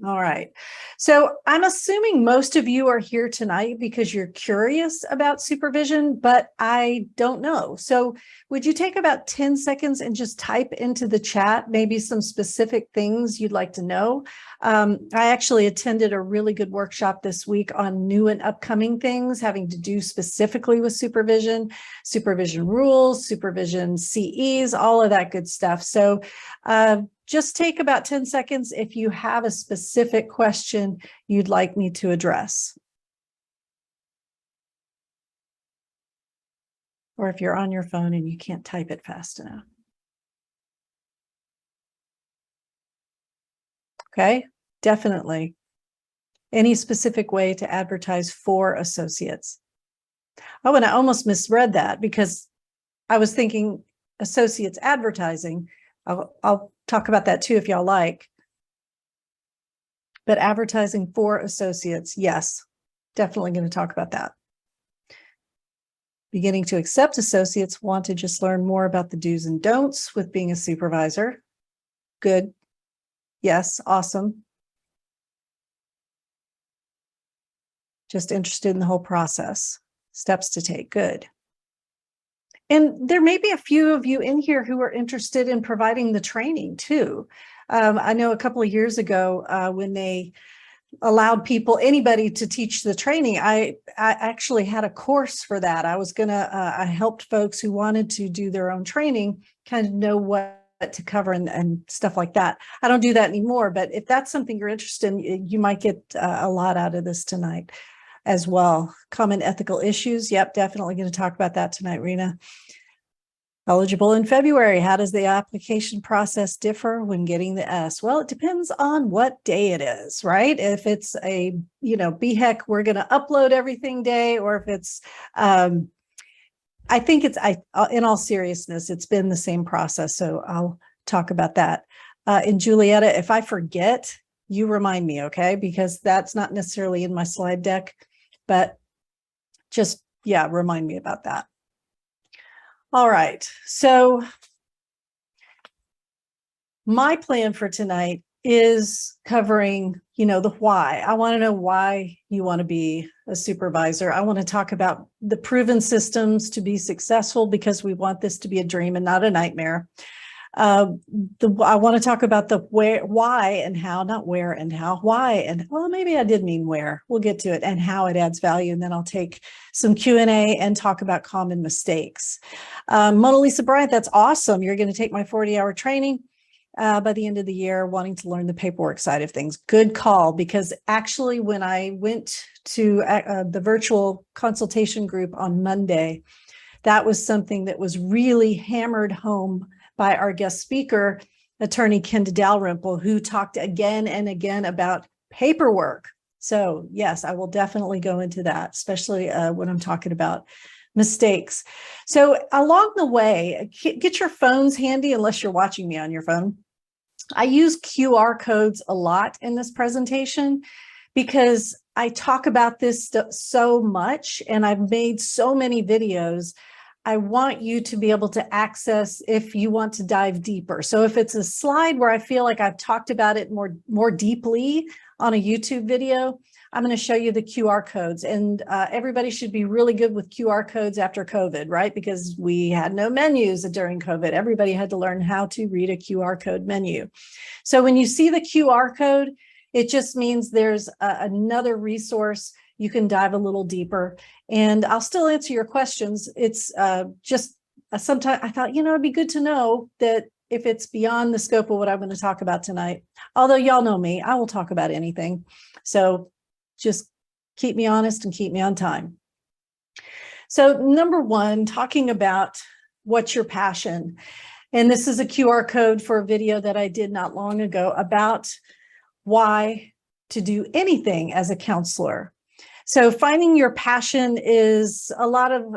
All right. So I'm assuming most of you are here tonight because you're curious about supervision, but I don't know. So would you take about 10 seconds and just type into the chat maybe some specific things you'd like to know? I actually attended a really good workshop this week on new and upcoming things having to do specifically with supervision rules, supervision CEs, all of that good stuff. So just take about 10 seconds if you have a specific question you'd like me to address. Or if you're on your phone and you can't type it fast enough. Okay, definitely. Any specific way to advertise for associates? Oh, and I almost misread that because I was thinking associates advertising. I'll talk about that too if y'all like. But advertising for associates, yes, definitely going to talk about that. Beginning to accept associates want to just learn more about the do's and don'ts with being a supervisor. Good. Yes, awesome. Just interested in the whole process. Steps to take. Good. And there may be a few of you in here who are interested in providing the training too. I know a couple of years ago when they allowed anybody to teach the training, I actually had a course for that. I helped folks who wanted to do their own training kind of know what to cover and stuff like that. I don't do that anymore, but if that's something you're interested in, you might get a lot out of this tonight as well. Common ethical issues. Yep, definitely going to talk about that tonight, Rena. Eligible in February. How does the application process differ when getting the S? Well, it depends on what day it is, right? If it's a, BHEC, we're going to upload everything day, or if it's, I think in all seriousness, it's been the same process. So I'll talk about that. In Julietta, if I forget, you remind me, okay? Because that's not necessarily in my slide deck, but just, remind me about that. All right, so my plan for tonight is covering, the why. I want to know why you want to be a supervisor. I want to talk about the proven systems to be successful because we want this to be a dream and not a nightmare. I want to talk about the why and how, not where and how, why, and well, maybe I did mean where. We'll get to it and how it adds value. And then I'll take some Q&A and talk about common mistakes. Mona Lisa Bryant, that's awesome. You're going to take my 40-hour training by the end of the year, wanting to learn the paperwork side of things. Good call, because actually when I went to the virtual consultation group on Monday, that was something that was really hammered home by our guest speaker, attorney Ken Dalrymple, who talked again and again about paperwork. So yes, I will definitely go into that, especially when I'm talking about mistakes. So along the way, get your phones handy unless you're watching me on your phone. I use QR codes a lot in this presentation because I talk about this so much and I've made so many videos. I want you to be able to access if you want to dive deeper. So if it's a slide where I feel like I've talked about it more deeply on a YouTube video, I'm going to show you the QR codes. And everybody should be really good with QR codes after COVID, right? Because we had no menus during COVID. Everybody had to learn how to read a QR code menu. So when you see the QR code, it just means there's another resource. You can dive a little deeper and I'll still answer your questions. It's just sometimes I thought, it'd be good to know that if it's beyond the scope of what I'm going to talk about tonight, although y'all know me, I will talk about anything. So just keep me honest and keep me on time. So number one, talking about what's your passion. And this is a QR code for a video that I did not long ago about why to do anything as a counselor. So finding your passion is a lot of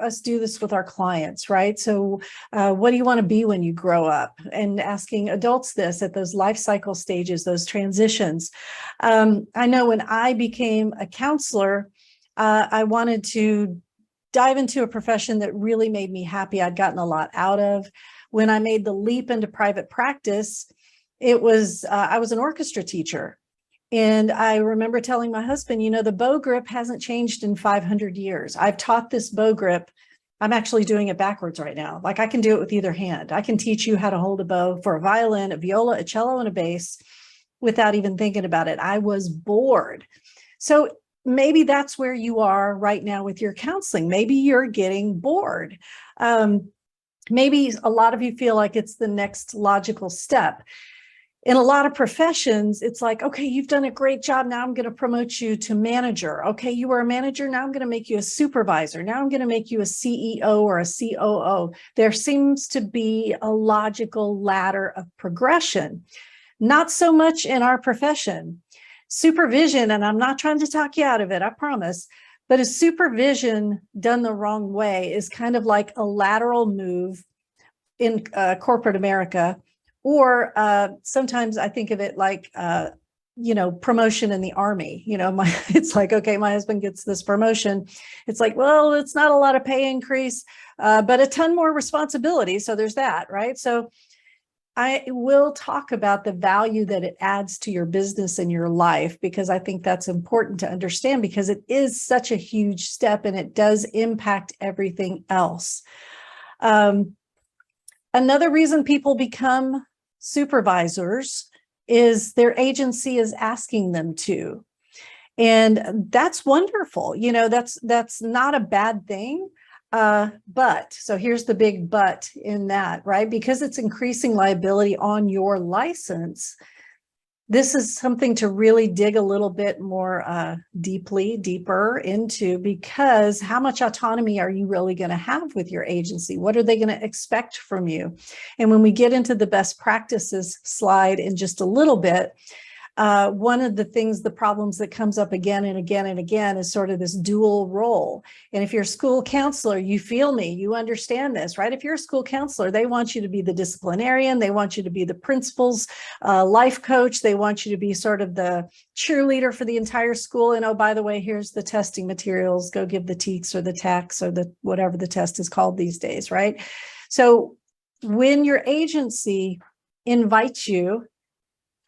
us do this with our clients, right? So what do you want to be when you grow up? And asking adults this at those life cycle stages, those transitions. I know when I became a counselor, I wanted to dive into a profession that really made me happy. I'd gotten a lot out of. When I made the leap into private practice, it was I was an orchestra teacher. And I remember telling my husband, the bow grip hasn't changed in 500 years. I've taught this bow grip. I'm actually doing it backwards right now. Like, I can do it with either hand. I can teach you how to hold a bow for a violin, a viola, a cello, and a bass without even thinking about it. I was bored. So maybe that's where you are right now with your counseling. Maybe you're getting bored. Maybe a lot of you feel like it's the next logical step. In a lot of professions, it's like, okay, you've done a great job. Now I'm going to promote you to manager. Okay, you were a manager. Now I'm going to make you a supervisor. Now I'm going to make you a CEO or a COO. There seems to be a logical ladder of progression. Not so much in our profession. Supervision, and I'm not trying to talk you out of it, I promise, but a supervision done the wrong way is kind of like a lateral move in corporate America. Or sometimes I think of it like, promotion in the Army. It's like, okay, my husband gets this promotion. It's like, well, it's not a lot of pay increase, but a ton more responsibility. So there's that, right? So I will talk about the value that it adds to your business and your life, because I think that's important to understand, because it is such a huge step and it does impact everything else. Another reason people become supervisors is their agency is asking them to. And that's wonderful. That's not a bad thing. But so here's the big but in that, right? Because it's increasing liability on your license. This is something to really dig a little bit more deeper into, because how much autonomy are you really going to have with your agency? What are they going to expect from you? And when we get into the best practices slide in just a little bit, one of the problems that comes up again and again and again is sort of this dual role. And if you're a school counselor, you feel me, you understand this, right? If you're a school counselor, they want you to be the disciplinarian. They want you to be the principal's life coach. They want you to be sort of the cheerleader for the entire school. And oh, by the way, here's the testing materials. Go give the TEKS or the TAKS or the whatever the test is called these days, right? So when your agency invites you,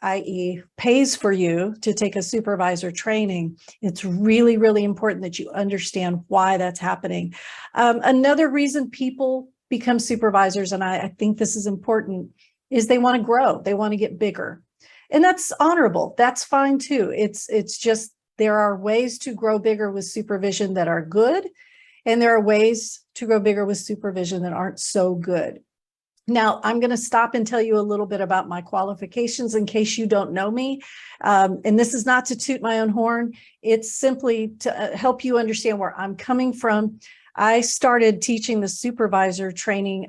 i.e. pays for you to take a supervisor training, it's really, really important that you understand why that's happening. Another reason people become supervisors, and I think this is important, is they want to grow. They want to get bigger. And that's honorable. That's fine too. It's just, there are ways to grow bigger with supervision that are good, and there are ways to grow bigger with supervision that aren't so good. Now, I'm going to stop and tell you a little bit about my qualifications in case you don't know me. And this is not to toot my own horn. It's simply to help you understand where I'm coming from. I started teaching the supervisor training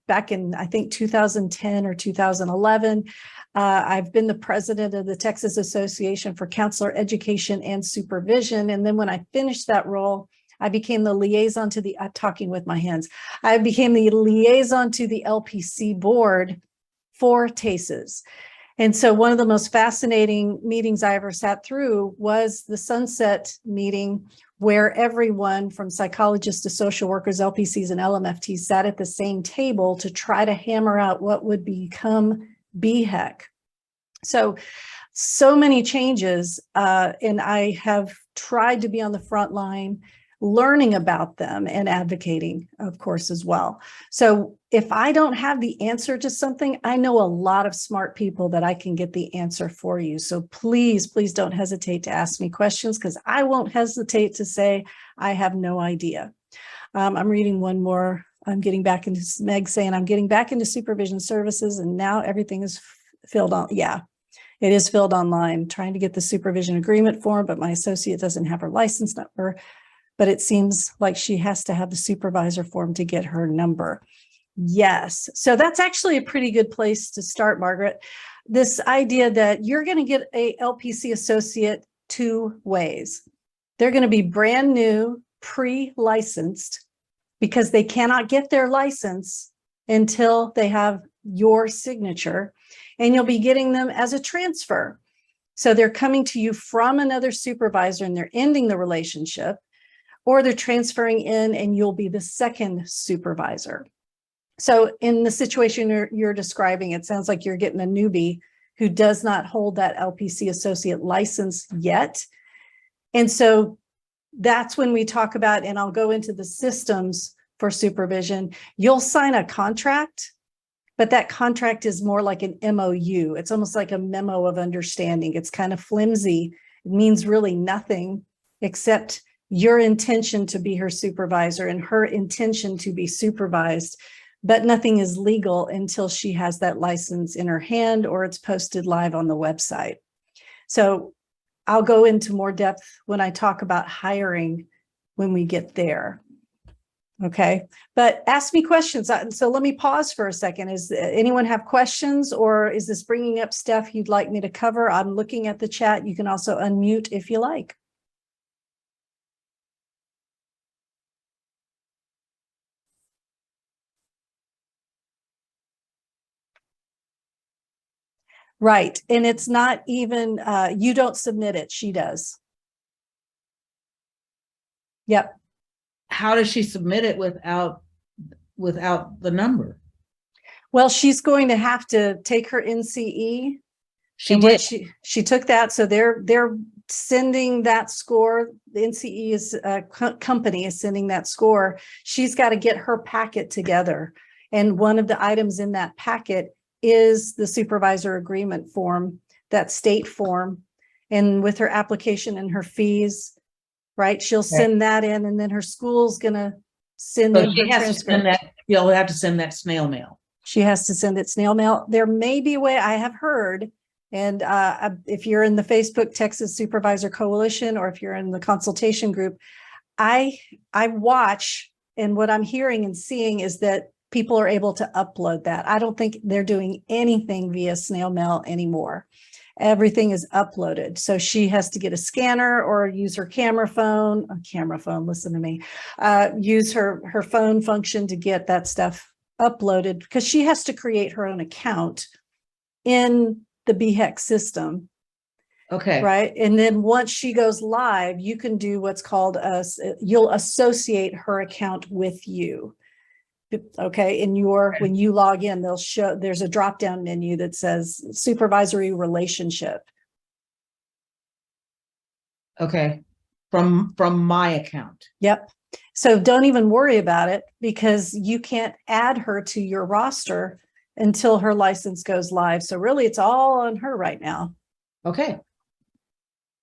back in, I think, 2010 or 2011. I've been the president of the Texas Association for Counselor Education and Supervision. And then when I finished that role, I became the liaison to the, talking with my hands, I became the liaison to the LPC board for TASES. And so one of the most fascinating meetings I ever sat through was the sunset meeting, where everyone from psychologists to social workers, LPCs and LMFTs sat at the same table to try to hammer out what would become BHEC. So many changes, and I have tried to be on the front line, learning about them and advocating, of course, as well. So if I don't have the answer to something, I know a lot of smart people that I can get the answer for you. So please, please don't hesitate to ask me questions, because I won't hesitate to say I have no idea. I'm reading one more. I'm getting back into, Meg saying, I'm getting back into supervision services, and now everything is filled on. Yeah, it is filled online. Trying to get the supervision agreement form, but my associate doesn't have her license number. But it seems like she has to have the supervisor form to get her number. Yes. So that's actually a pretty good place to start, Margaret. This idea that you're going to get a LPC associate two ways. They're going to be brand new, pre-licensed, because they cannot get their license until they have your signature, and you'll be getting them as a transfer. So they're coming to you from another supervisor and they're ending the relationship, or they're transferring in and you'll be the second supervisor. So in the situation you're describing, it sounds like you're getting a newbie who does not hold that LPC associate license yet. And so that's when we talk about, and I'll go into the systems for supervision. You'll sign a contract, but that contract is more like an MOU. It's almost like a memo of understanding. It's kind of flimsy. It means really nothing except your intention to be her supervisor and her intention to be supervised, but nothing is legal until she has that license in her hand or it's posted live on the website. So I'll go into more depth when I talk about hiring when we get there. Okay, but ask me questions. So let me pause for a second. Is anyone have questions, or is this bringing up stuff you'd like me to cover? I'm looking at the chat. You can also unmute if you like. Right, and it's not even, you don't submit it, she does. Yep. How does she submit it without the number? Well, she's going to have to take her NCE. She did. She took that, so they're sending that score. The NCE is company is sending that score. She's got to get her packet together, and one of the items in that packet is the supervisor agreement form, that state form, and with her application and her fees. Right, she'll send that in, and then her school's gonna send in her transcript. You'll have to send that snail mail. She has to send it snail mail. There may be a way, I have heard, and if you're in the Facebook Texas Supervisor Coalition, or if you're in the consultation group, I watch, and what I'm hearing and seeing is that people are able to upload that. I don't think they're doing anything via snail mail anymore. Everything is uploaded. So she has to get a scanner or use her camera phone, listen to me, use her phone function to get that stuff uploaded, because she has to create her own account in the BHEC system. Okay. Right. And then once she goes live, you can do what's called you'll associate her account with you. Okay, and when you log in, they'll show, there's a drop-down menu that says supervisory relationship. Okay, from my account. Yep. So don't even worry about it, because you can't add her to your roster until her license goes live. So really, it's all on her right now. Okay.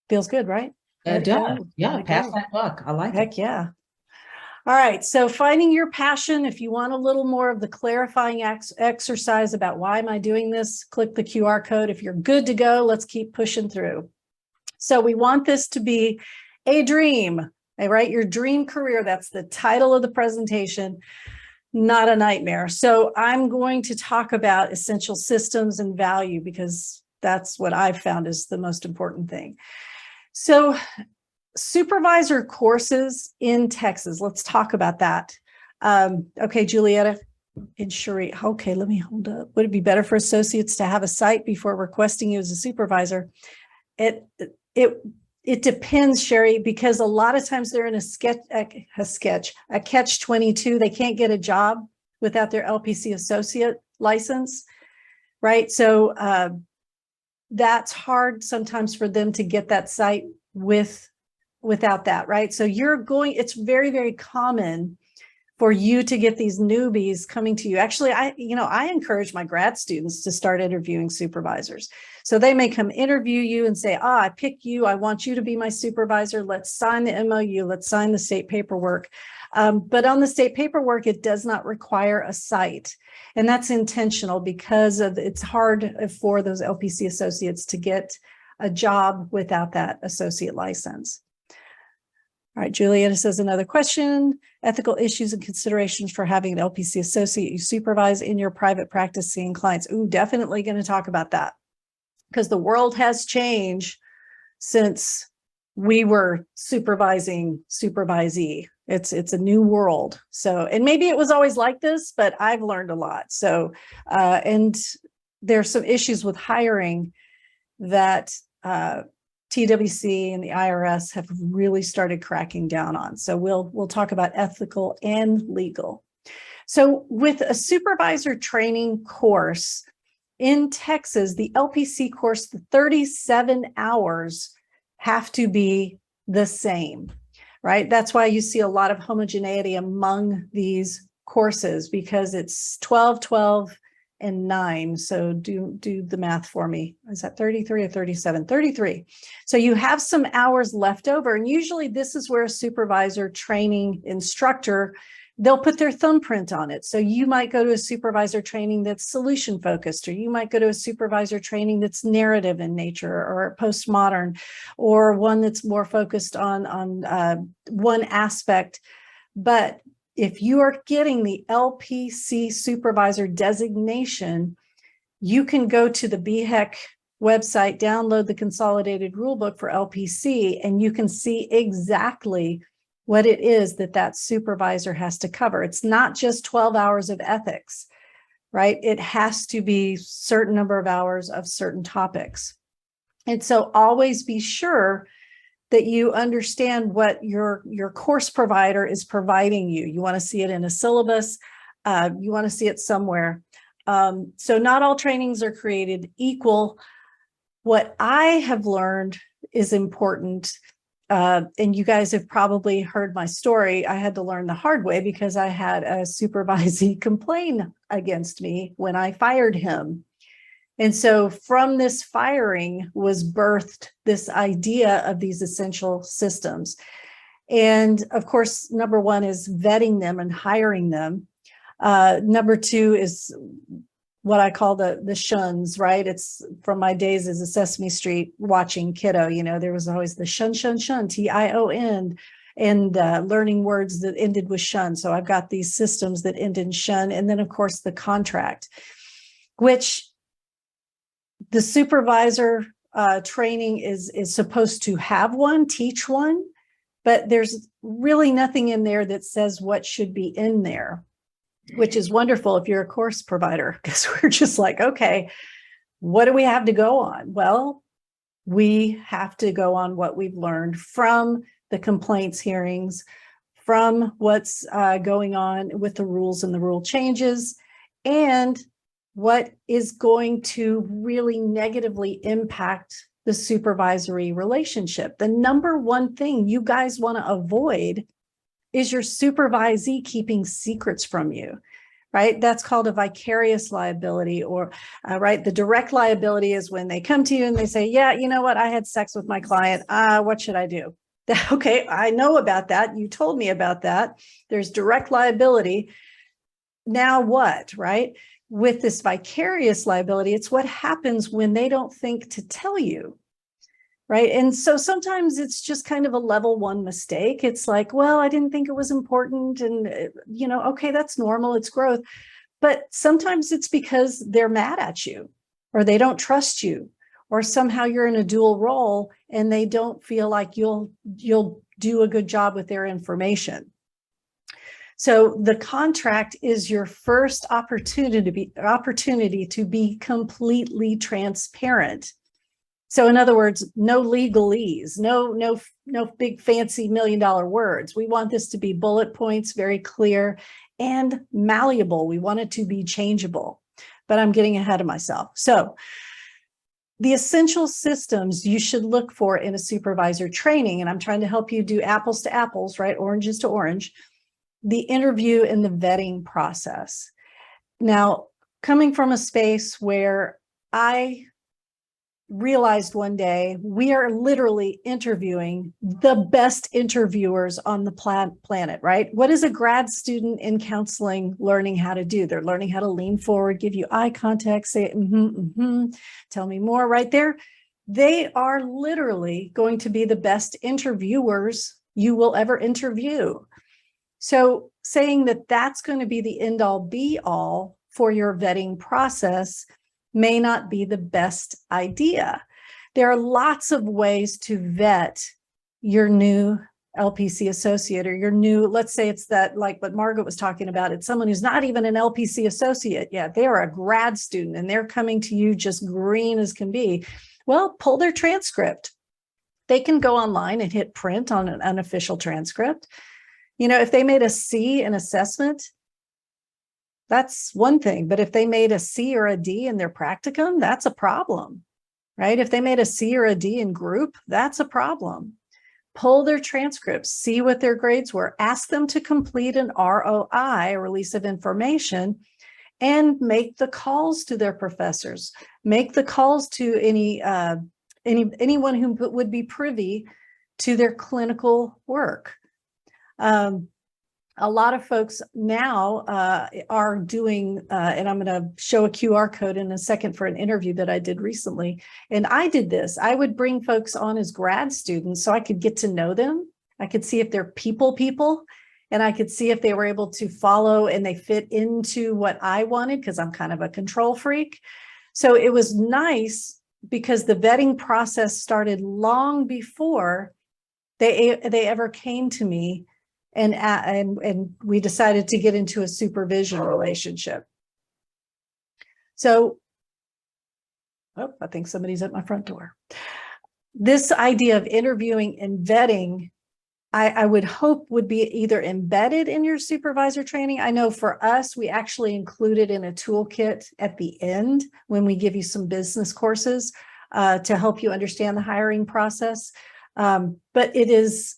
Feels good, right? It does. Yeah, pass that buck. I like it. Heck yeah. All right, so finding your passion. If you want a little more of the clarifying exercise about why am I doing this, click the QR code. If you're good to go, let's keep pushing through. So we want this to be a dream, right? Your dream career. That's the title of the presentation, not a nightmare. So I'm going to talk about essential systems and value, because that's what I've found is the most important thing. So supervisor courses in Texas. Let's talk about that. Okay, Julietta and Cherie. Okay, let me hold up. Would it be better for associates to have a site before requesting you as a supervisor? It depends, Sherry, because a lot of times they're in a catch-22. They can't get a job without their LPC associate license, right? So that's hard sometimes for them to get that site without that, right? So it's very, very common for you to get these newbies coming to you. Actually, I encourage my grad students to start interviewing supervisors. So they may come interview you and say, I pick you, I want you to be my supervisor. Let's sign the MOU, let's sign the state paperwork. But on the state paperwork, it does not require a site. And that's intentional, because it's hard for those LPC associates to get a job without that associate license. All right, Julietta says, another question: ethical issues and considerations for having an LPC associate you supervise in your private practice seeing clients. Ooh, definitely going to talk about that, because the world has changed since we were supervising supervisee. It's a new world. So, and maybe it was always like this, but I've learned a lot. So, and there's some issues with hiring that TWC and the IRS have really started cracking down on. So we'll talk about ethical and legal. So with a supervisor training course, in Texas, the LPC course, the 37 hours have to be the same, right? That's why you see a lot of homogeneity among these courses, because it's 12, 12, and 9. So do the math for me. Is that 33 or 37? 33. So you have some hours left over. And usually this is where a supervisor training instructor, they'll put their thumbprint on it. So you might go to a supervisor training that's solution focused, or you might go to a supervisor training that's narrative in nature or postmodern, or one that's more focused on one aspect. But if you are getting the LPC supervisor designation, you can go to the BHEC website, download the consolidated rulebook for LPC, and you can see exactly what it is that supervisor has to cover. It's not just 12 hours of ethics, right? It has to be a certain number of hours of certain topics. And so always be sure that you understand what your course provider is providing you. You want to see it in a syllabus. You want to see it somewhere. So not all trainings are created equal. What I have learned is important. And you guys have probably heard my story. I had to learn the hard way because I had a supervisee complain against me when I fired him. And so from this firing was birthed this idea of these essential systems. And of course, number one is vetting them and hiring them. Number two is what I call the shuns, right? It's from my days as a Sesame Street watching kiddo, there was always the shun, shun, shun, TION, and learning words that ended with shun. So I've got these systems that end in shun. And then of course the contract, which the supervisor training is supposed to have one, teach one, but there's really nothing in there that says what should be in there, which is wonderful if you're a course provider, because we're just like, okay, what do we have to go on? Well, we have to go on what we've learned from the complaints hearings, from what's going on with the rules and the rule changes, and what is going to really negatively impact the supervisory relationship. The number one thing you guys want to avoid is your supervisee keeping secrets from you, right? That's called a vicarious liability, or right, the direct liability is when they come to you and they say, yeah, you know what, I had sex with my client. What should I do? Okay, I know about that. You told me about that. There's direct liability. Now what, right? With this vicarious liability, it's what happens when they don't think to tell you, right? And so sometimes it's just kind of a level one mistake. It's like, well, I didn't think it was important. And, okay, that's normal. It's growth. But sometimes it's because they're mad at you, or they don't trust you, or somehow you're in a dual role and they don't feel like you'll do a good job with their information. So the contract is your first opportunity to be completely transparent. So in other words, no legalese, no big fancy $1 million words. We want this to be bullet points, very clear and malleable. We want it to be changeable, but I'm getting ahead of myself. So the essential systems you should look for in a supervisor training, and I'm trying to help you do apples to apples, right? Oranges to orange. The interview and the vetting process. Now, coming from a space where I realized one day we are literally interviewing the best interviewers on the planet, right? What is a grad student in counseling learning how to do? They're learning how to lean forward, give you eye contact, say, tell me more, right there. They are literally going to be the best interviewers you will ever interview. So saying that that's going to be the end all be all for your vetting process may not be the best idea. There are lots of ways to vet your new LPC associate, or your new, let's say it's that, like what Margaret was talking about, it's someone who's not even an LPC associate yet. They are a grad student and they're coming to you just green as can be. Well, pull their transcript. They can go online and hit print on an unofficial transcript. If they made a C in assessment, that's one thing. But if they made a C or a D in their practicum, that's a problem, right? If they made a C or a D in group, that's a problem. Pull their transcripts, see what their grades were, ask them to complete an ROI, a release of information, and make the calls to their professors, make the calls to anyone who would be privy to their clinical work. A lot of folks now are doing, and I'm going to show a QR code in a second for an interview that I did recently. And I did this. I would bring folks on as grad students so I could get to know them. I could see if they're people, and I could see if they were able to follow and they fit into what I wanted, because I'm kind of a control freak. So it was nice because the vetting process started long before they ever came to me. And we decided to get into a supervision relationship. So, I think somebody's at my front door. This idea of interviewing and vetting, I would hope would be either embedded in your supervisor training. I know for us, we actually include it in a toolkit at the end when we give you some business courses to help you understand the hiring process. But it is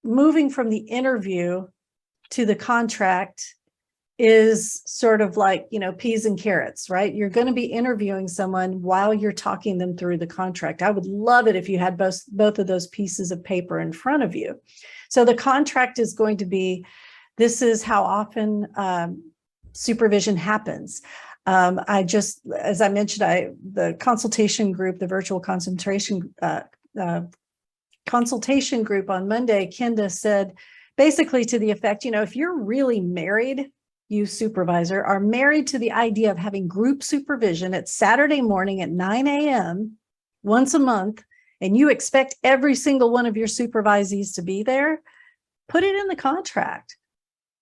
moving from the interview to the contract is sort of like, peas and carrots, right? You're going to be interviewing someone while you're talking them through the contract. I would love it if you had both of those pieces of paper in front of you. So the contract is going to be, this is how often supervision happens. As I mentioned, the consultation group, the virtual consultation group on Monday, Kenda said basically to the effect, if you're really married, you supervisor are married to the idea of having group supervision at Saturday morning at 9 a.m. once a month, and you expect every single one of your supervisees to be there, put it in the contract.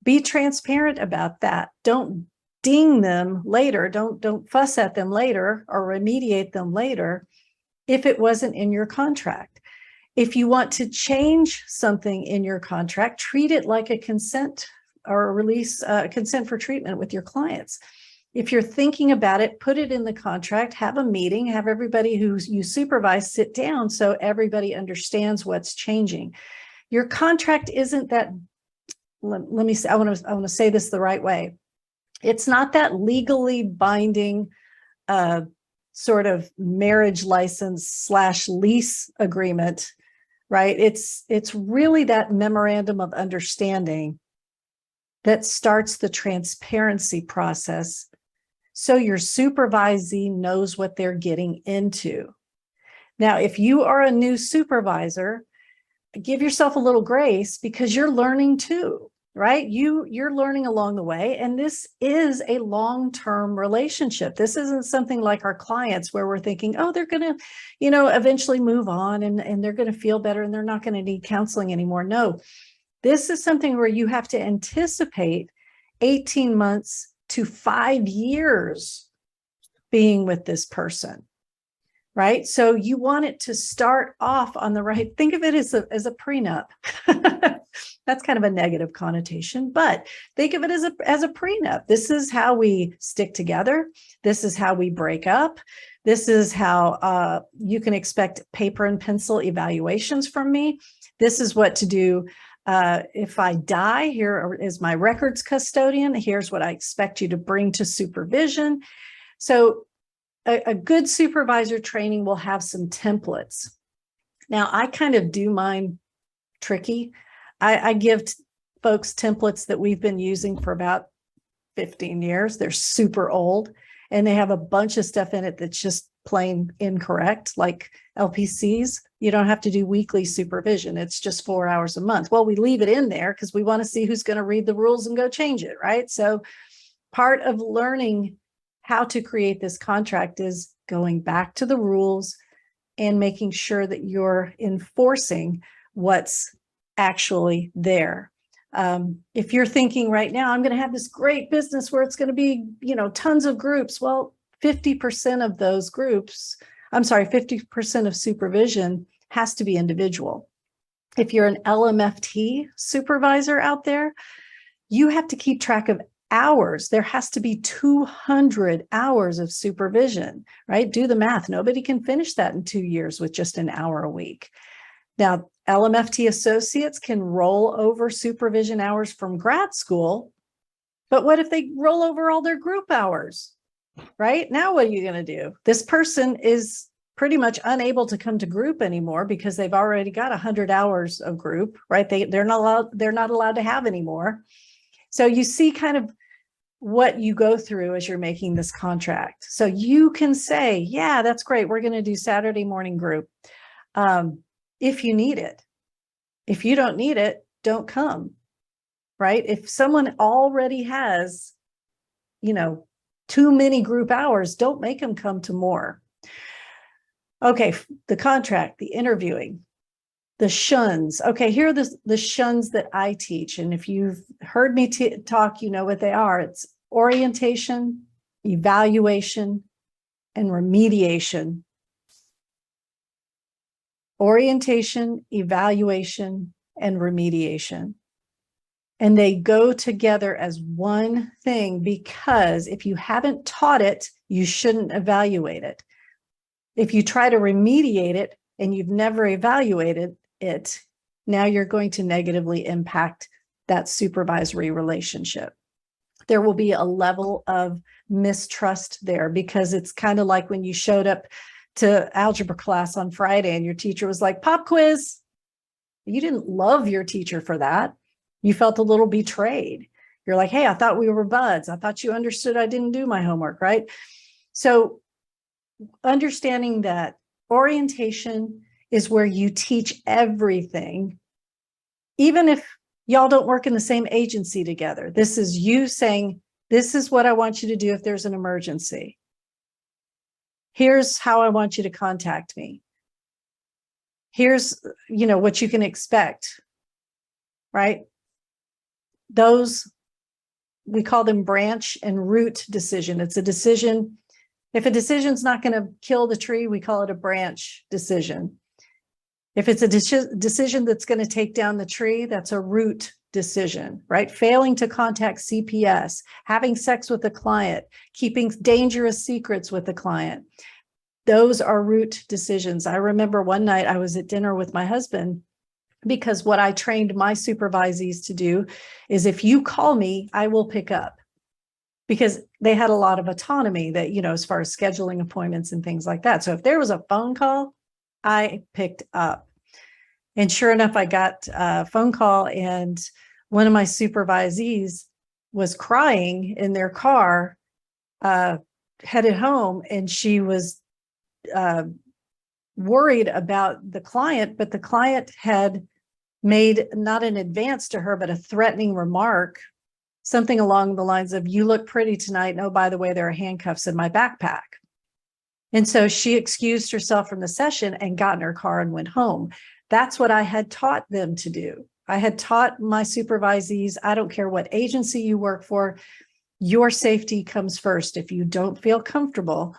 Be transparent about that. Don't ding them later. Don't fuss at them later or remediate them later if it wasn't in your contract. If you want to change something in your contract, treat it like a consent or a release, consent for treatment with your clients. If you're thinking about it, put it in the contract, have a meeting, have everybody who you supervise sit down so everybody understands what's changing. Your contract isn't that, let me say, I want to say this the right way. It's not that legally binding sort of marriage license / lease agreement, right? It's really that memorandum of understanding that starts the transparency process so your supervisee knows what they're getting into. Now, if you are a new supervisor, give yourself a little grace because you're learning too, right? You're learning along the way, and this is a long-term relationship. This isn't something like our clients where we're thinking, oh, they're going to, eventually move on and they're going to feel better and they're not going to need counseling anymore. No, this is something where you have to anticipate 18 months to 5 years being with this person, right? So you want it to start off on the right. Think of it as a prenup. That's kind of a negative connotation, but think of it as a prenup. This is how we stick together. This is how we break up. This is how you can expect paper and pencil evaluations from me. This is what to do if I die. Here is my records custodian. Here's what I expect you to bring to supervision. So a good supervisor training will have some templates. Now, I kind of do mine tricky. I give folks templates that we've been using for about 15 years. They're super old, and they have a bunch of stuff in it that's just plain incorrect, like LPCs. You don't have to do weekly supervision. It's just 4 hours a month. Well, we leave it in there because we want to see who's going to read the rules and go change it, right? So part of learning how to create this contract is going back to the rules and making sure that you're enforcing what's actually there. If you're thinking right now, I'm going to have this great business where it's going to be, tons of groups. Well, 50% of those groups, 50% of supervision has to be individual. If you're an LMFT supervisor out there, you have to keep track of Hours, there has to be 200 hours of supervision, right? Do the math. Nobody can finish that in 2 years with just an hour a week. Now, LMFT associates can roll over supervision hours from grad school, but what if they roll over all their group hours, right? Now, what are you going to do? This person is pretty much unable to come to group anymore because they've already got 100 hours of group, right? They're not allowed to have anymore. So you see kind of what you go through as you're making this contract. So you can say, yeah, that's great. We're going to do Saturday morning group. If you need it. If you don't need it, don't come, right? If someone already has, too many group hours, don't make them come to more. Okay, the contract, the interviewing, the shuns. Okay, here are the shuns that I teach. And if you've heard me talk, you know what they are. It's orientation, evaluation, and remediation. Orientation, evaluation, and remediation. And they go together as one thing because if you haven't taught it, you shouldn't evaluate it. If you try to remediate it and you've never evaluated it, now you're going to negatively impact that supervisory relationship. There will be a level of mistrust there because it's kind of like when you showed up to algebra class on Friday and your teacher was like, pop quiz. You didn't love your teacher for that. You felt a little betrayed. You're like, hey, I thought we were buds. I thought you understood I didn't do my homework, right? So understanding that orientation is where you teach everything, even if y'all don't work in the same agency together. This is you saying, this is what I want you to do if there's an emergency. Here's how I want you to contact me. Here's, what you can expect, right? Those, we call them branch and root decision. It's a decision. If a decision's not going to kill the tree, we call it a branch decision. If it's a decision that's going to take down the tree, that's a root decision, right? Failing to contact CPS, having sex with the client, keeping dangerous secrets with the client. Those are root decisions. I remember one night I was at dinner with my husband because what I trained my supervisees to do is if you call me, I will pick up. Because they had a lot of autonomy that, as far as scheduling appointments and things like that. So if there was a phone call, I picked up. And sure enough, I got a phone call and one of my supervisees was crying in their car, headed home, and she was worried about the client, but the client had made not an advance to her, but a threatening remark, something along the lines of, you look pretty tonight. And oh, by the way, there are handcuffs in my backpack. And so she excused herself from the session and got in her car and went home. That's what I had taught them to do. I had taught my supervisees, I don't care what agency you work for, your safety comes first. If you don't feel comfortable,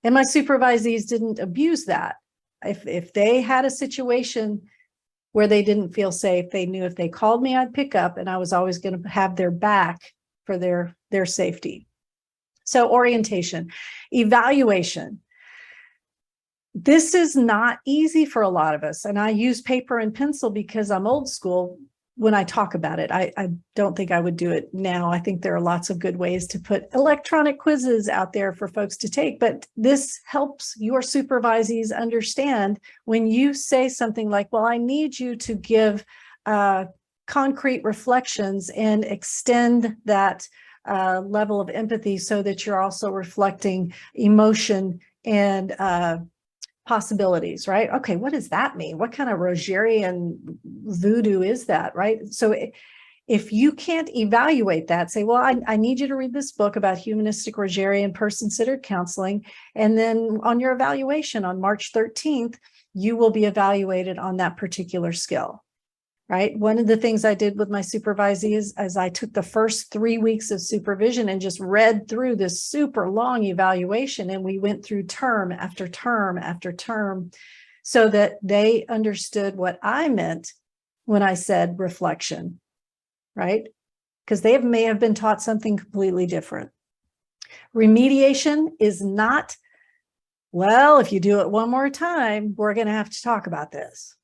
and my supervisees didn't abuse that. If they had a situation where they didn't feel safe, they knew if they called me, I'd pick up, and I was always going to have their back for their safety. So orientation, evaluation. This is not easy for a lot of us. And I use paper and pencil because I'm old school when I talk about it. I don't think I would do it now. I think there are lots of good ways to put electronic quizzes out there for folks to take, but this helps your supervisees understand when you say something like, well, I need you to give concrete reflections and extend that level of empathy so that you're also reflecting emotion and possibilities, right? Okay, what does that mean? What kind of Rogerian voodoo is that, right? So if you can't evaluate that, say, well, I need you to read this book about humanistic Rogerian person-centered counseling. And then on your evaluation on March 13th, you will be evaluated on that particular skill, right? One of the things I did with my supervisees is I took the first 3 weeks of supervision and just read through this super long evaluation. And we went through term after term after term so that they understood what I meant when I said reflection, right? because they may have been taught something completely different. Remediation is not, well, if you do it one more time, we're going to have to talk about this.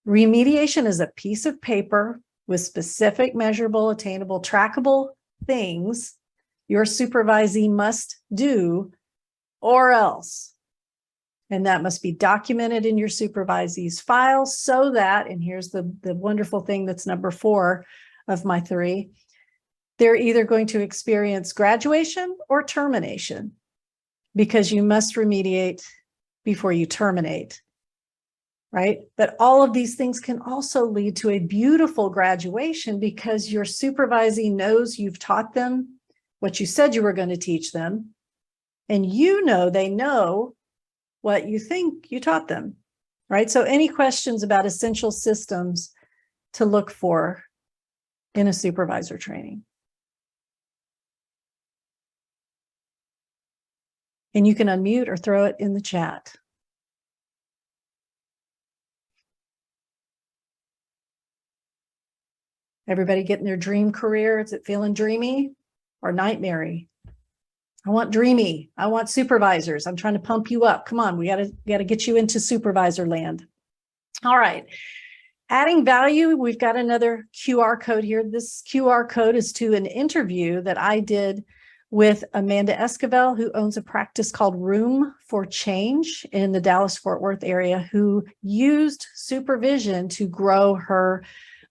Remediation is a piece of paper with specific, measurable, attainable, trackable things your supervisee must do, or else. And that must be documented in your supervisee's file so that, and here's the wonderful thing that's number 4 of my 3, they're either going to experience graduation or termination, because you must remediate before you terminate, right? But all of these things can also lead to a beautiful graduation because your supervisee knows you've taught them what you said you were going to teach them, and you know they know what you think you taught them, right? So any questions about essential systems to look for in a supervisor training? And you can unmute or throw it in the chat. Everybody getting their dream career? Is it feeling dreamy or nightmare-y? I want dreamy. I want supervisors. I'm trying to pump you up. Come on, we gotta get you into supervisor land. All right. Adding value, we've got another QR code here. This QR code is to an interview that I did with Amanda Esquivel, who owns a practice called Room for Change in the Dallas-Fort Worth area, who used supervision to grow her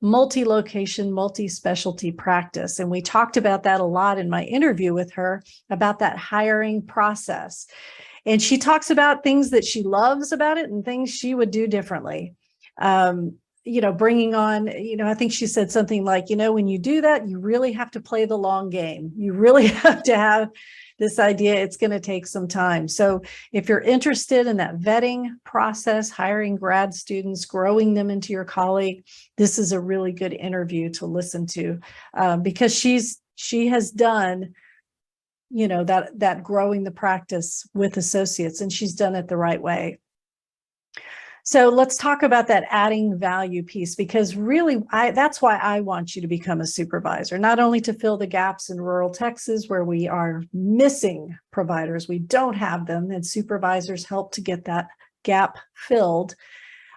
multi-location, multi-specialty practice. And we talked about that a lot in my interview with her, about that hiring process. And she talks about things that she loves about it and things she would do differently. Bringing on, I think she said something like, when you do that, you really have to play the long game. You really have to have this idea. It's going to take some time. So if you're interested in that vetting process, hiring grad students, growing them into your colleague, this is a really good interview to listen to, because she has done, that growing the practice with associates, and she's done it the right way. So let's talk about that adding value piece, because really that's why I want you to become a supervisor, not only to fill the gaps in rural Texas where we are missing providers, we don't have them, and supervisors help to get that gap filled.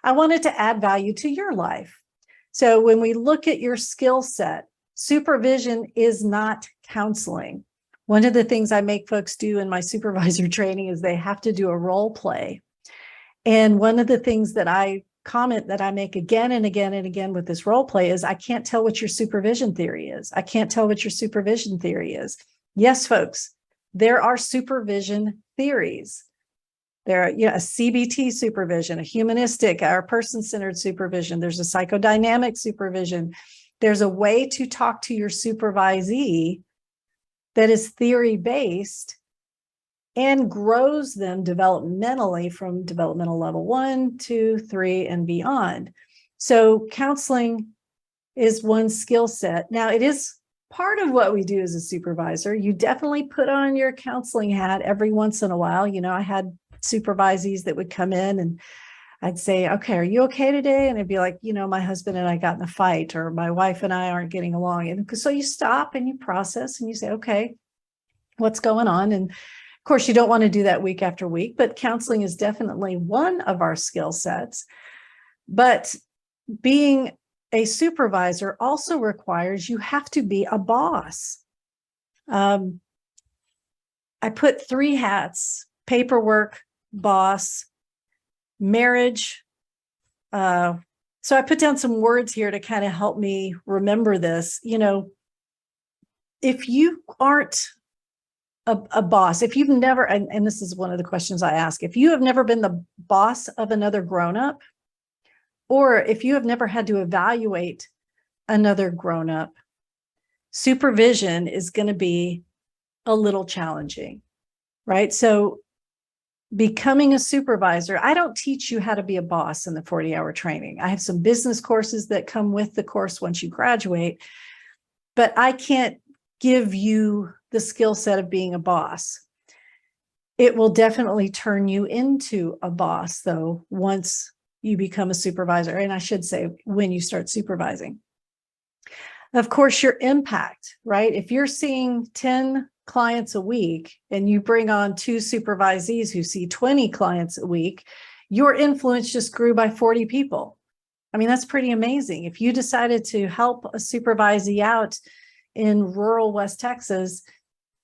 I wanted to add value to your life. So when we look at your skill set, supervision is not counseling. One of the things I make folks do in my supervisor training is they have to do a role play. And one of the things that I comment that I make again and again and again with this role play is, I can't tell what your supervision theory is. I can't tell what your supervision theory is. Yes, folks, there are supervision theories. There are, a CBT supervision, a humanistic or person-centered supervision. There's a psychodynamic supervision. There's a way to talk to your supervisee that is theory-based and grows them developmentally from developmental level 1, 2, 3, and beyond. So counseling is one skill set. Now, it is part of what we do as a supervisor. You definitely put on your counseling hat every once in a while. I had supervisees that would come in and I'd say, okay, are you okay today? And it'd be like, my husband and I got in a fight, or my wife and I aren't getting along. And so you stop and you process and you say, okay, what's going on? And of course, you don't want to do that week after week, but counseling is definitely one of our skill sets. But being a supervisor also requires you have to be a boss. I put 3 hats: paperwork, boss, marriage. So I put down some words here to kind of help me remember this. If you aren't a boss, if you've never, and this is one of the questions I ask, if you have never been the boss of another grown-up, or if you have never had to evaluate another grown-up, supervision is going to be a little challenging, right? So becoming a supervisor, I don't teach you how to be a boss in the 40-hour training. I have some business courses that come with the course once you graduate, but I can't give you the skill set of being a boss. It will definitely turn you into a boss, though, once you become a supervisor. And I should say, when you start supervising. Of course, your impact, right? If you're seeing 10 clients a week and you bring on 2 supervisees who see 20 clients a week, your influence just grew by 40 people. I mean, that's pretty amazing. If you decided to help a supervisee out in rural West Texas,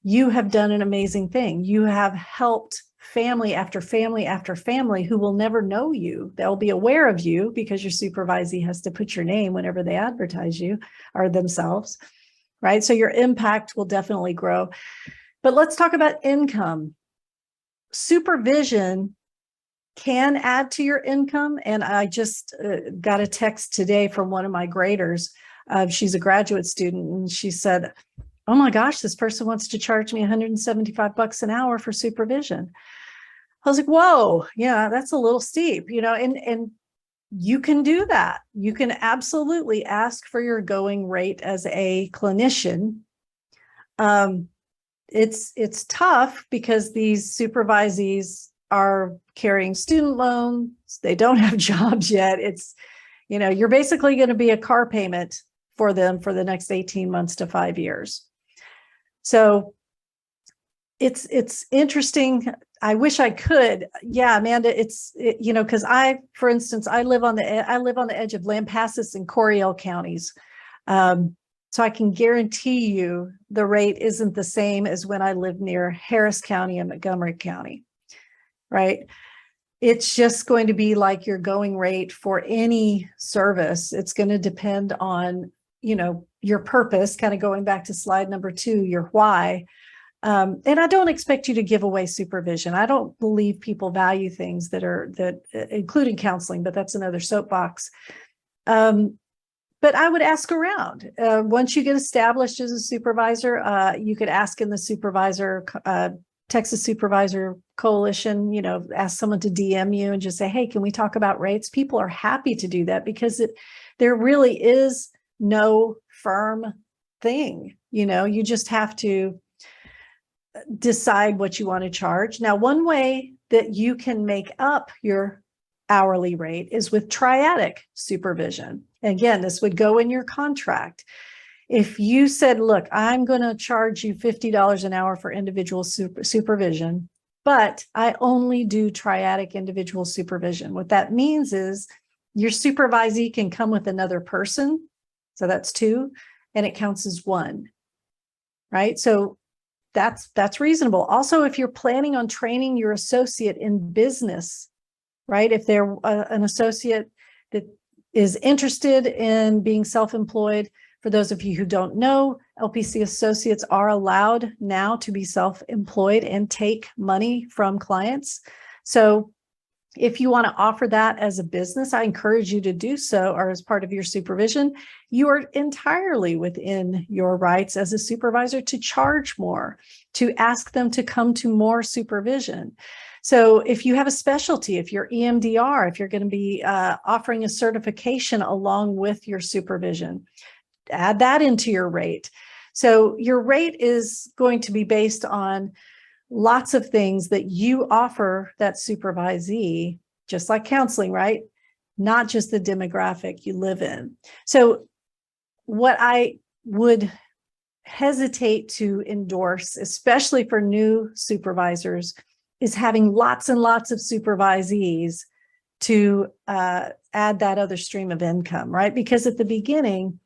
you have done an amazing thing. You have helped family after family after family who will never know you. They'll be aware of you because your supervisee has to put your name whenever they advertise you or themselves, right? So your impact will definitely grow. But let's talk about income. Supervision can add to your income. And I just got a text today from one of my graders. She's a graduate student, and she said, oh my gosh, this person wants to charge me $175 an hour for supervision. I was like, whoa, yeah, that's a little steep, you know, and you can do that. You can absolutely ask for your going rate as a clinician. It's tough because these supervisees are carrying student loans. They don't have jobs yet. It's, you know, you're basically going to be a car payment for them for the next 18 months to 5 years. So it's interesting. I wish I could. Yeah, Amanda, you know, because for instance, I live on the edge of Lampasas and Coryell counties. So I can guarantee you the rate isn't the same as when I live near Harris County and Montgomery County, right? It's just going to be like your going rate for any service. It's going to depend on, you know, your purpose, kind of going back to slide number 2, your why. And I don't expect you to give away supervision. I don't believe people value things that including counseling, but that's another soapbox. But I would ask around. Once you get established as a supervisor, you could ask in the Texas Supervisor Coalition, you know, ask someone to DM you and just say, hey, can we talk about rates? People are happy to do that because there really is no firm thing. You know, you just have to decide what you want to charge. Now, one way that you can make up your hourly rate is with triadic supervision. Again, this would go in your contract. If you said, look, I'm going to charge you $50 an hour for individual supervision, but I only do triadic individual supervision. What that means is your supervisee can come with another person. So that's 2, and it counts as 1, right? So that's reasonable. Also, if you're planning on training your associate in business, right? If they're an associate that is interested in being self-employed, for those of you who don't know, LPC associates are allowed now to be self-employed and take money from clients. So if you want to offer that as a business, I encourage you to do so, or as part of your supervision. You are entirely within your rights as a supervisor to charge more, to ask them to come to more supervision. So if you have a specialty, if you're EMDR, if you're going to be offering a certification along with your supervision, add that into your rate. So your rate is going to be based on lots of things that you offer that supervisee, just like counseling, right? Not just the demographic you live in. So what I would hesitate to endorse, especially for new supervisors, is having lots and lots of supervisees to add that other stream of income, right? Because at the beginning,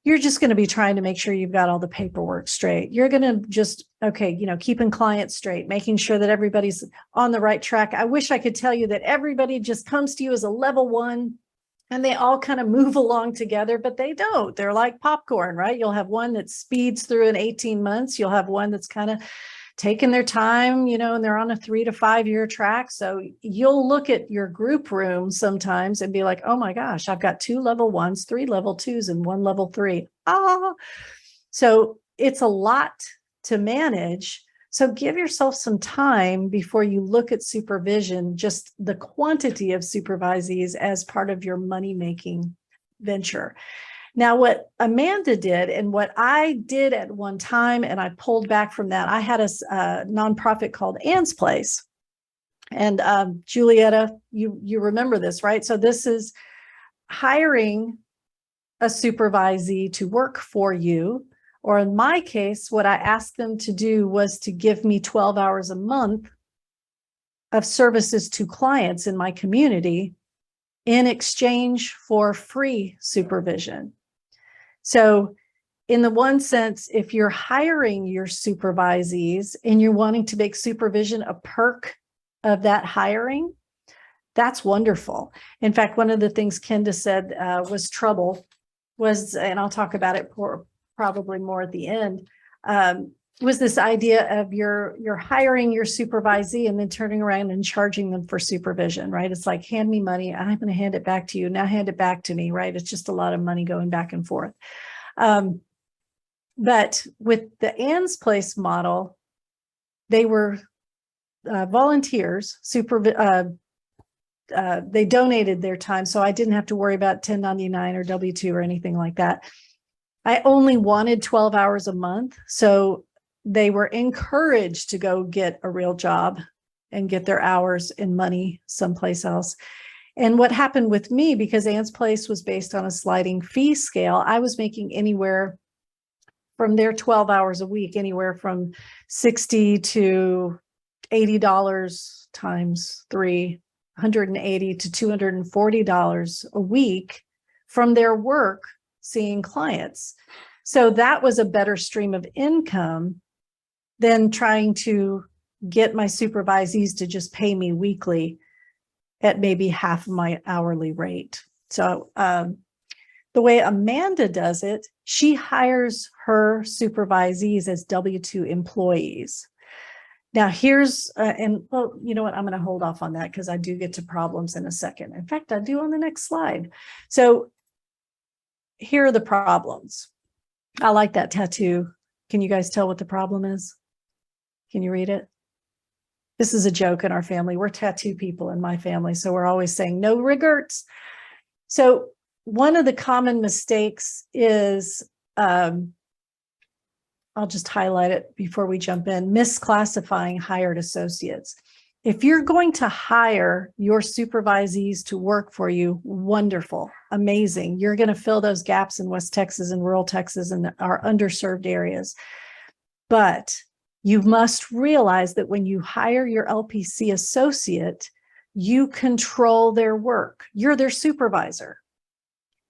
you're just going to be trying to make sure you've got all the paperwork straight. You're going to just, okay, you know, keeping clients straight, making sure that everybody's on the right track. I wish I could tell you that everybody just comes to you as a level 1 and they all kind of move along together, but they don't. They're like popcorn, right? You'll have one that speeds through in 18 months. You'll have one that's kind of taking their time, you know, and they're on a 3 to 5 year track. So you'll look at your group room sometimes and be like, oh my gosh, I've got 2 level 1s, 3 level 2s, and 1 level 3. So it's a lot to manage. So give yourself some time before you look at supervision, just the quantity of supervisees as part of your money-making venture. Now, what Amanda did and what I did at one time, and I pulled back from that, I had a nonprofit called Ann's Place. And Julietta, you remember this, right? So this is hiring a supervisee to work for you, or in my case, what I asked them to do was to give me 12 hours a month of services to clients in my community in exchange for free supervision. So in the one sense, if you're hiring your supervisees and you're wanting to make supervision a perk of that hiring, that's wonderful. In fact, one of the things Kenda said was trouble was, and I'll talk about it probably more at the end, was this idea of you're hiring your supervisee and then turning around and charging them for supervision, right? It's like, hand me money, I'm going to hand it back to you. Now hand it back to me, right? It's just a lot of money going back and forth. But with the Ann's Place model, they were volunteers, they donated their time, so I didn't have to worry about 1099 or W-2 or anything like that. I only wanted 12 hours a month, so they were encouraged to go get a real job and get their hours and money someplace else. And what happened with me, because Ann's Place was based on a sliding fee scale, I was making anywhere from their 12 hours a week, anywhere from $60 to $80 times 3, $180 to $240 a week from their work seeing clients. So that was a better stream of income than trying to get my supervisees to just pay me weekly at maybe half of my hourly rate. So the way Amanda does it, she hires her supervisees as W-2 employees. Now here's, and well, you know what, I'm going to hold off on that because I do get to problems in a second. In fact, I do on the next slide. So here are the problems. I like that tattoo. Can you guys tell what the problem is? Can you read it? This is a joke in our family. We're tattoo people in my family, so we're always saying no regrets. So one of the common mistakes is, I'll just highlight it before we jump in, misclassifying hired associates. If you're going to hire your supervisees to work for you, wonderful, amazing. You're going to fill those gaps in West Texas and rural Texas and our underserved areas. But you must realize that when you hire your LPC associate, you control their work. You're their supervisor.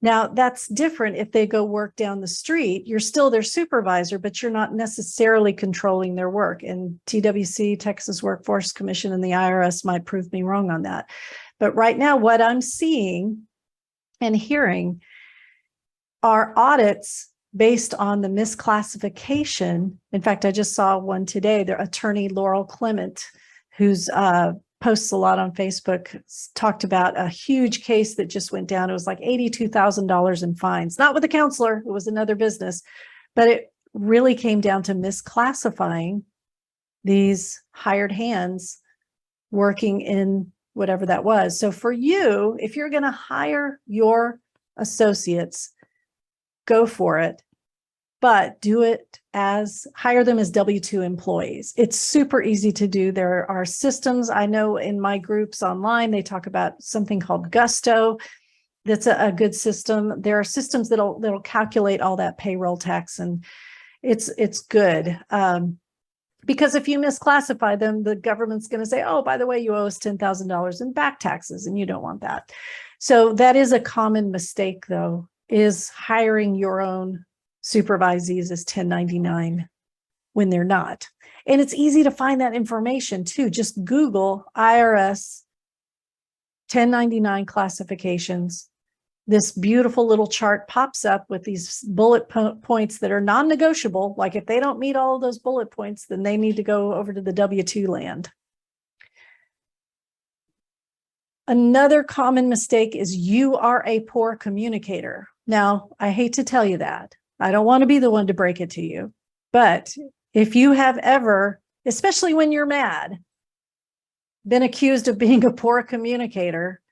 Now, that's different if they go work down the street. You're still their supervisor, but you're not necessarily controlling their work. And TWC, Texas Workforce Commission, and the IRS might prove me wrong on that. But right now, what I'm seeing and hearing are audits based on the misclassification. In fact, I just saw one today. The attorney Laurel Clement, who's posts a lot on Facebook, talked about a huge case that just went down. It was like $82,000 in fines, not with a counselor, it was another business, but it really came down to misclassifying these hired hands working in whatever that was. So for you, if you're going to hire your associates, go for it, but do it as, hire them as W-2 employees. It's super easy to do. There are systems, I know in my groups online, they talk about something called Gusto. That's a good system. There are systems that'll calculate all that payroll tax, and it's good. Because if you misclassify them, the government's going to say, oh, by the way, you owe us $10,000 in back taxes, and you don't want that. So that is a common mistake, though, is hiring your own supervisees as 1099 when they're not. And it's easy to find that information too. Just Google IRS 1099 classifications. This beautiful little chart pops up with these bullet points that are non-negotiable. Like if they don't meet all of those bullet points, then they need to go over to the W-2 land. Another common mistake is you are a poor communicator. Now, I hate to tell you that. I don't want to be the one to break it to you, but if you have ever, especially when you're mad, been accused of being a poor communicator,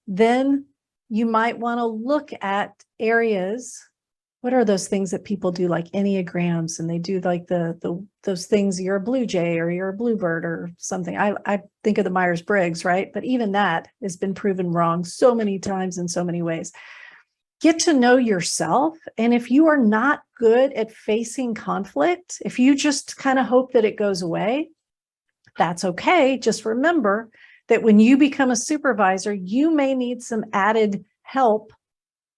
then you might want to look at areas. What are those things that people do, like Enneagrams, and they do like those things, you're a blue jay or you're a bluebird or something. I think of the Myers-Briggs, right? But even that has been proven wrong so many times in so many ways. get to know yourself. And if you are not good at facing conflict, if you just kind of hope that it goes away, that's okay. Just remember that when you become a supervisor, you may need some added help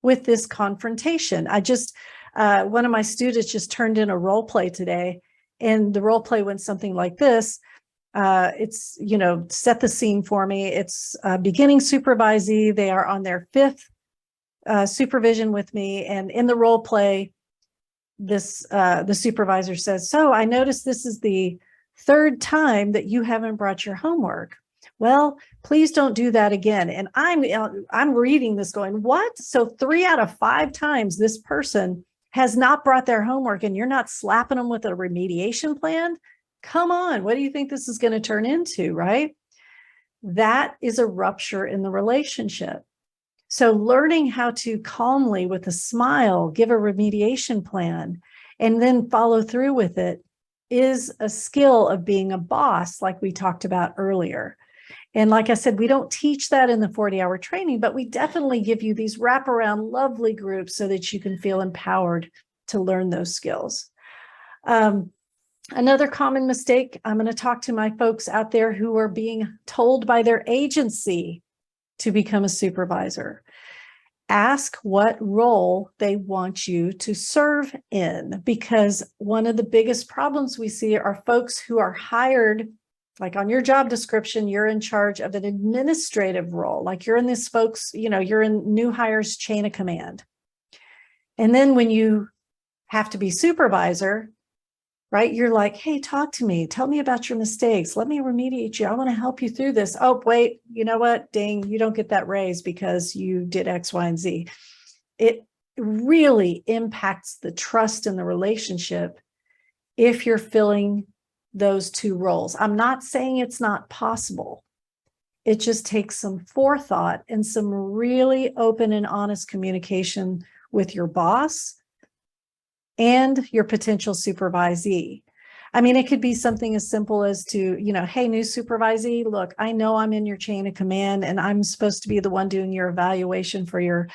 with this confrontation. One of my students just turned in a role play today, and the role play went something like this. It's, set the scene for me. It's beginning supervisee. They are on their 5th supervision with me. And in the role play, the supervisor says, "So I noticed this is the 3rd time that you haven't brought your homework. Well, please don't do that again." And I'm reading this going, what? So 3 out of 5 times this person has not brought their homework, and you're not slapping them with a remediation plan? Come on, what do you think this is going to turn into, right? That is a rupture in the relationship. So learning how to calmly, with a smile, give a remediation plan and then follow through with it is a skill of being a boss, like we talked about earlier. And like I said, we don't teach that in the 40-hour training, but we definitely give you these wraparound lovely groups so that you can feel empowered to learn those skills. Another common mistake, I'm going to talk to my folks out there who are being told by their agency to become a supervisor. Ask what role they want you to serve in, because one of the biggest problems we see are folks who are hired, like on your job description, you're in charge of an administrative role, like you're in this folks, you're in new hires chain of command. And then when you have to be supervisor, right? You're like, "Hey, talk to me. Tell me about your mistakes. Let me remediate you. I want to help you through this. Oh, wait, you know what? Dang, you don't get that raise because you did X, Y, and Z." It really impacts the trust in the relationship if you're filling those 2 roles. I'm not saying it's not possible. It just takes some forethought and some really open and honest communication with your boss and your potential supervisee. I mean, it could be something as simple as to, "Hey, new supervisee, look, I know I'm in your chain of command and I'm supposed to be the one doing your evaluation for your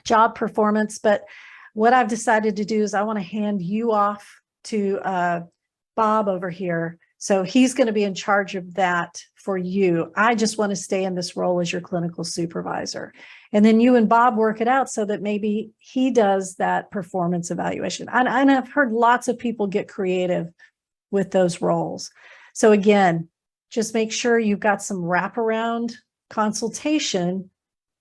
job performance. But what I've decided to do is I want to hand you off to Bob over here. So he's going to be in charge of that for you. I just want to stay in this role as your clinical supervisor. And then you and Bob work it out so that maybe he does that performance evaluation." And I've heard lots of people get creative with those roles. So again, just make sure you've got some wraparound consultation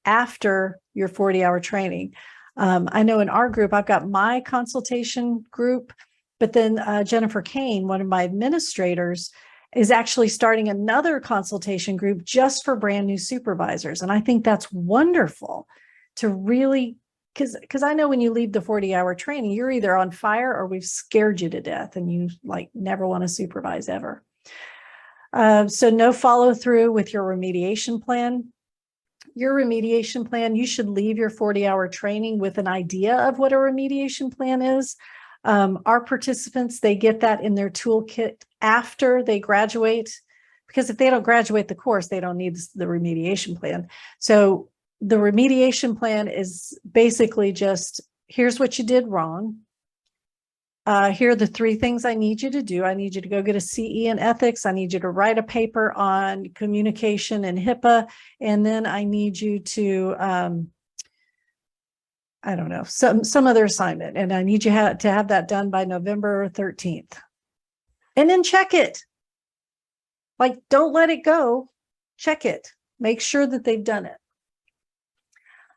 after your 40-hour training. I know in our group, I've got my consultation group, but then Jennifer Kane, one of my administrators, is actually starting another consultation group just for brand new supervisors. And I think that's wonderful to really, because I know when you leave the 40-hour training, you're either on fire or we've scared you to death and you never want to supervise ever. So no follow through with your remediation plan. Your remediation plan, you should leave your 40-hour training with an idea of what a remediation plan is. Our participants, they get that in their toolkit after they graduate, because if they don't graduate the course, they don't need the remediation plan. So the remediation plan is basically just, here's what you did wrong. Here are the 3 things I need you to do. I need you to go get a CE in ethics. I need you to write a paper on communication and HIPAA. And then I need you to, I don't know, some other assignment. And I need you to have that done by November 13th. And then check it. Don't let it go. Check it. Make sure that they've done it.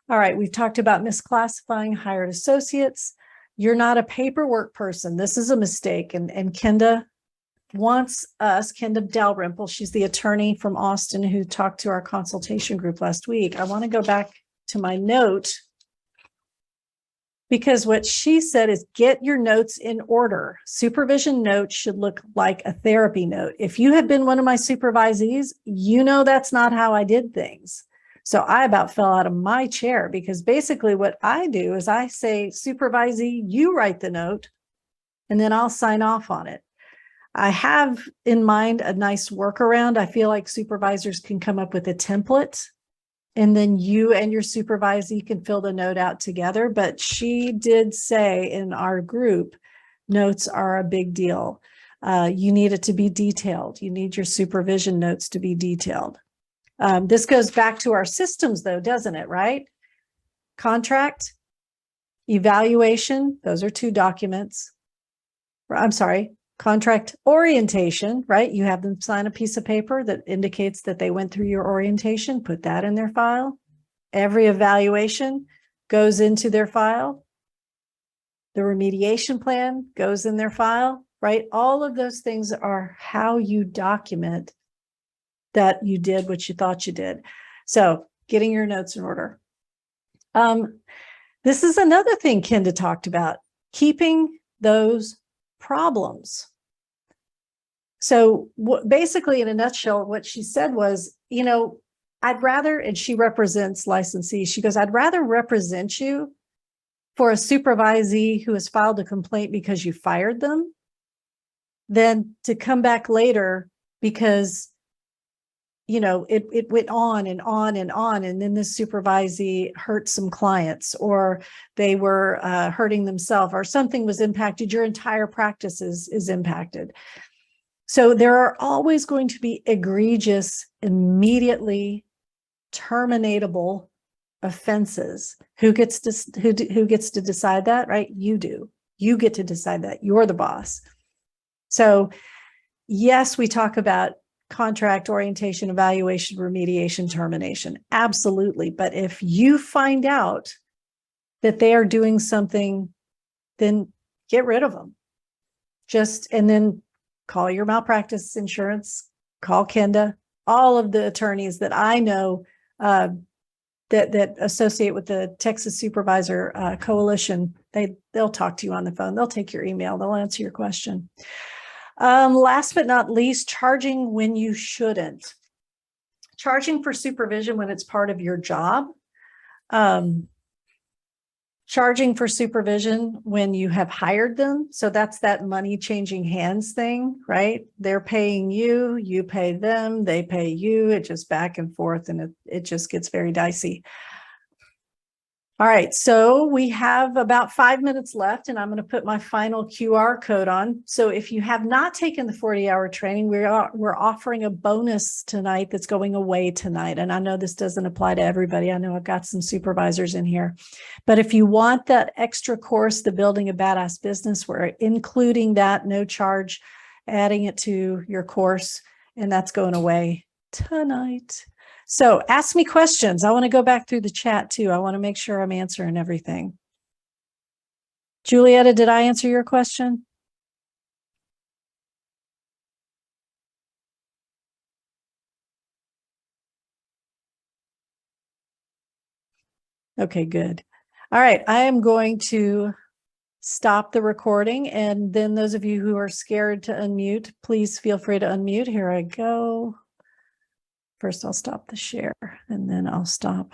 All right, we've talked about misclassifying hired associates. You're not a paperwork person. This is a mistake. And Kenda wants us, Kenda Dalrymple, she's the attorney from Austin who talked to our consultation group last week. I want to go back to my note, because what she said is get your notes in order. Supervision notes should look like a therapy note. If you have been one of my supervisees, you know that's not how I did things. So I about fell out of my chair, because basically what I do is I say, supervisee, you write the note, and then I'll sign off on it. I have in mind a nice workaround. I feel like supervisors can come up with a template and then you and your supervisor can fill the note out together. But she did say in our group, notes are a big deal. You need it to be detailed. You need your supervision notes to be detailed. This goes back to our systems though, doesn't it, right? Contract, evaluation, those are 2 documents. I'm sorry, contract orientation, right? You have them sign a piece of paper that indicates that they went through your orientation, put that in their file. Every evaluation goes into their file. The remediation plan goes in their file, right? All of those things are how you document that you did what you thought you did. So getting your notes in order. This is another thing Kenda talked about, keeping those problems. So basically, in a nutshell, what she said was, I'd rather, and she represents licensees, she goes, I'd rather represent you for a supervisee who has filed a complaint because you fired them than to come back later because it went on and on and on. And then this supervisee hurt some clients, or they were hurting themselves, or something was impacted. Your entire practice is impacted. So there are always going to be egregious, immediately terminatable offenses. Who gets to decide that, right? You do. You get to decide that. You're the boss. So yes, we talk about contract orientation, evaluation, remediation, termination. Absolutely. But if you find out that they are doing something, then get rid of them. And then call your malpractice insurance, call Kenda, all of the attorneys that I know that associate with the Texas Supervisor Coalition. They'll talk to you on the phone. They'll take your email. They'll answer your question. Last but not least, charging when you shouldn't. Charging for supervision when it's part of your job. Charging for supervision when you have hired them. So that's that money changing hands thing, right? They're paying you, you pay them, they pay you. It just back and forth, and it just gets very dicey. All right, so we have about 5 minutes left, and I'm going to put my final QR code on. So if you have not taken the 40-hour training, we're offering a bonus tonight that's going away tonight. And I know this doesn't apply to everybody. I know I've got some supervisors in here. But if you want that extra course, the Building a Badass Business, we're including that, no charge, adding it to your course, and that's going away tonight. So ask me questions. I want to go back through the chat too. I want to make sure I'm answering everything. Julietta, did I answer your question? Okay, good. All right, I am going to stop the recording, and then those of you who are scared to unmute, please feel free to unmute. Here I go. First, I'll stop the share, and then I'll stop